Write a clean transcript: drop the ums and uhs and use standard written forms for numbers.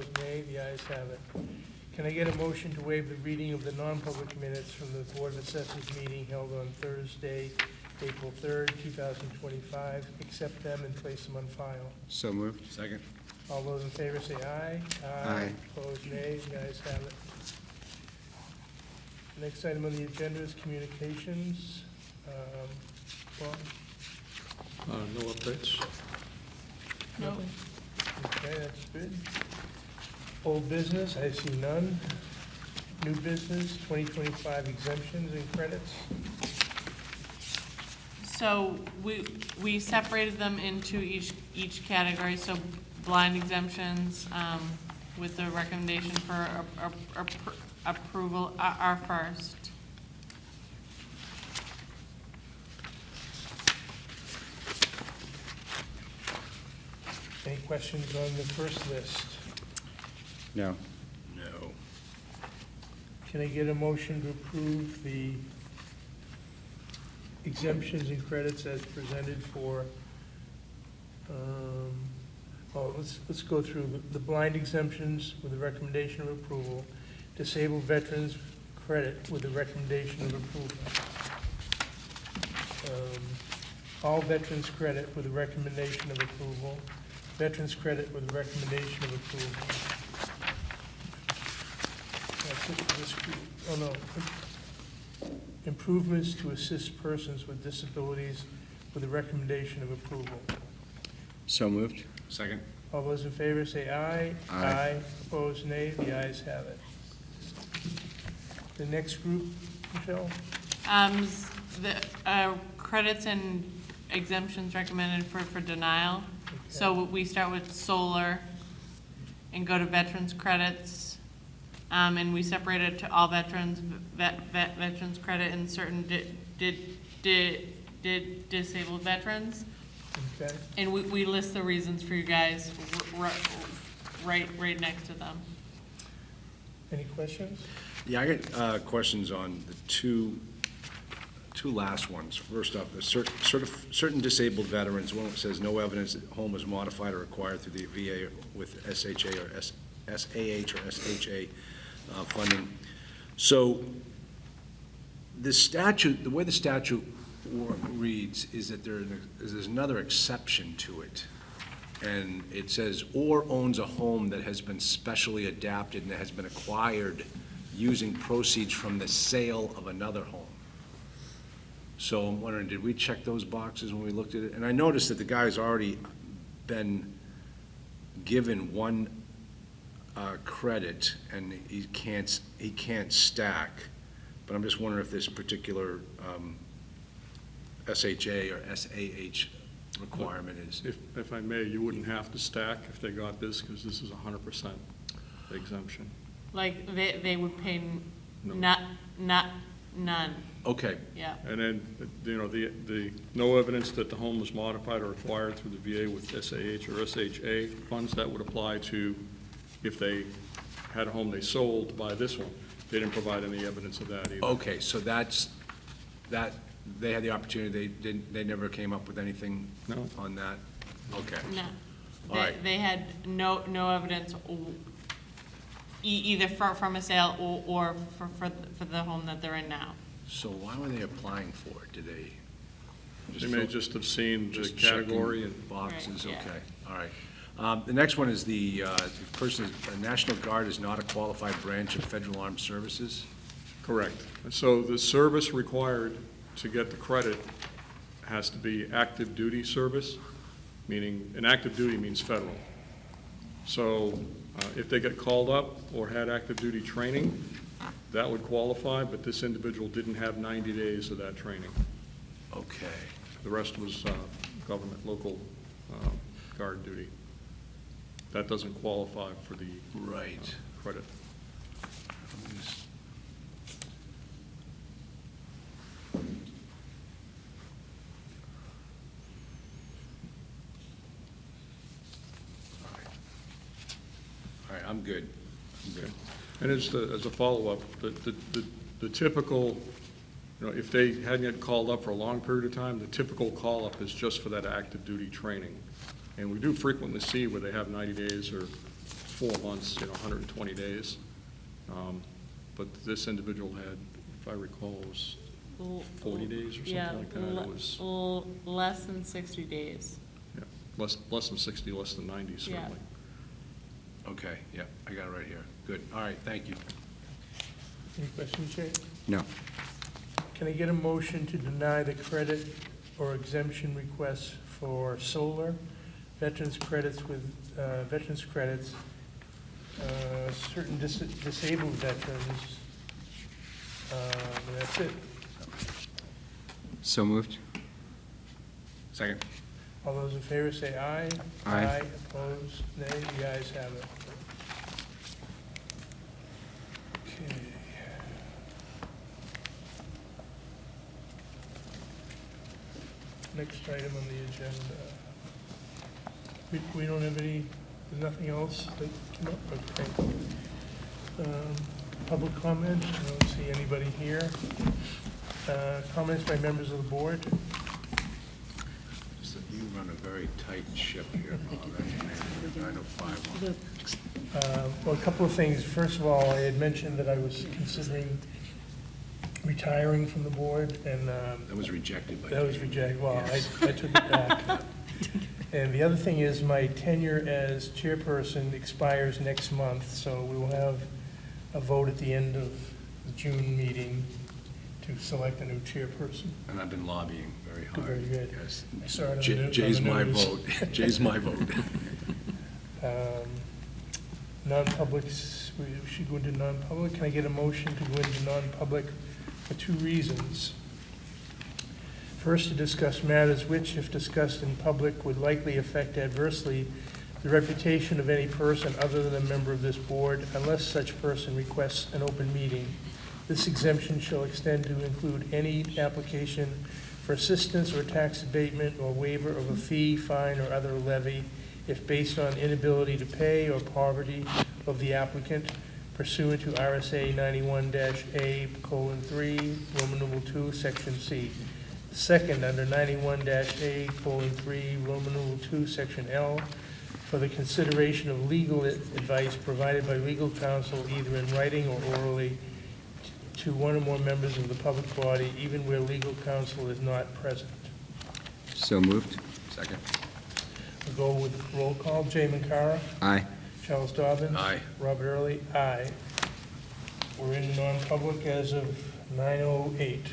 Opposed, nay. The ayes have it. Can I get a motion to waive the reading of the non-public minutes from the Board of Assessors meeting held on Thursday, April 3rd, 2025, accept them and place them on file? So moved. Second. All those in favor say aye. Aye. Opposed, nay. The ayes have it. Next item on the agenda is communications. Bob? No updates. No. Okay, that's good. Old business, I see none. New business, 2025 exemptions and credits. So we separated them into each category, so blind exemptions, with the recommendation for approval are first. Any questions on the first list? No. No. Can I get a motion to approve the exemptions and credits as presented for, let's go through the blind exemptions with the recommendation of approval, disabled veterans credit with the recommendation of approval, all veterans credit with the recommendation of approval, veterans credit with the recommendation of approval. That's it for this group. Oh, no. Improvements to assist persons with disabilities with the recommendation of approval. So moved. Second. All those in favor say aye. Aye. Opposed, nay. The ayes have it. The next group, Michelle? The credits and exemptions recommended for denial. So we start with solar and go to veterans credits. And we separate it to all veterans, veterans credit, and certain disabled veterans. Okay. And we list the reasons for you guys right next to them. Any questions? Yeah, I got questions on the two last ones. First off, the certain disabled veterans, one that says no evidence that home was modified or acquired through the VA with SHA or SAH or SHA funding. So the statute, the way the statute reads is that there's another exception to it. And it says, or owns a home that has been specially adapted and that has been acquired using proceeds from the sale of another home. So I'm wondering, did we check those boxes when we looked at it? And I noticed that the guy's already been given one credit and he can't stack. But I'm just wondering if this particular SHA or SAH requirement is. If I may, you wouldn't have to stack if they got this, because this is 100% exemption. Like they would pay No. none. Okay. Yeah. And then, the no evidence that the home was modified or acquired through the VA with SAH or SHA funds, that would apply to if they had a home they sold to buy this one. They didn't provide any evidence of that either. Okay, so that they had the opportunity, they never came up with anything No. on that? Okay. No. All right. They had no evidence either from a sale or for the home that they're in now. So why were they applying for it? Did they? They may just have seen the Just category checking and boxes, Right, yeah. okay, all right. The next one is the person, the National Guard is not a qualified branch of Federal Armed Services? correct. And so the service required to get the credit has to be active duty service, meaning, an active duty means federal. So if they get called up or had active duty training, that would qualify, but this individual didn't have 90 days of that training. Okay. The rest was government, local guard duty. That doesn't qualify for the Right. credit. Let me just- All right, I'm good. Okay. And as a follow-up, the typical, if they hadn't yet called up for a long period of time, the typical call-up is just for that active duty training. And we do frequently see where they have 90 days or 4 months, 120 days. But this individual had, if I recall, it was 40 days or something like that. It was, Less than 60 days. yeah, less than 60, less than 90, certainly. Okay, yeah, I got it right here. Good, all right, thank you. Any questions, Jay? No. Can I get a motion to deny the credit or exemption requests for solar, veterans credits with, veterans credits, certain disabled veterans, and that's it. So moved. Second? All those in favor say aye. Aye. Opposed, nay, the ayes have it. Okay. Next item on the agenda. We don't have any, there's nothing else that came up? Okay. Public comment, I don't see anybody here. Comments by members of the board? So you run a very tight ship here, Bob. That's 9:05. Well, a couple of things. First of all, I had mentioned that I was considering retiring from the board, and That was rejected by. that was rejected. Well, I took it back. And the other thing is, my tenure as chairperson expires next month, so we will have a vote at the end of the June meeting to select a new chairperson. And I've been lobbying very hard. Very good. Yes. I saw it on the Jay's my notice. vote. Jay's my vote. Non-publics, we should go into non-public. Can I get a motion to go into non-public for 2 reasons? First, to discuss matters which, if discussed in public, would likely affect adversely the reputation of any person other than a member of this board, unless such person requests an open meeting. This exemption shall extend to include any application for assistance or tax abatement or waiver of a fee, fine, or other levy if based on inability to pay or poverty of the applicant pursuant to RSA 91-A:3, Roman numeral 2, Section C. Second, under 91-A:3, Roman numeral 2, Section L, for the consideration of legal advice provided by legal counsel either in writing or orally to one or more members of the public body, even where legal counsel is not present. So moved. Second? We'll go with roll call. Jay Mancara. Aye. Charles Dobbins. Aye. Robert Early. Aye. We're in non-public as of 9:08.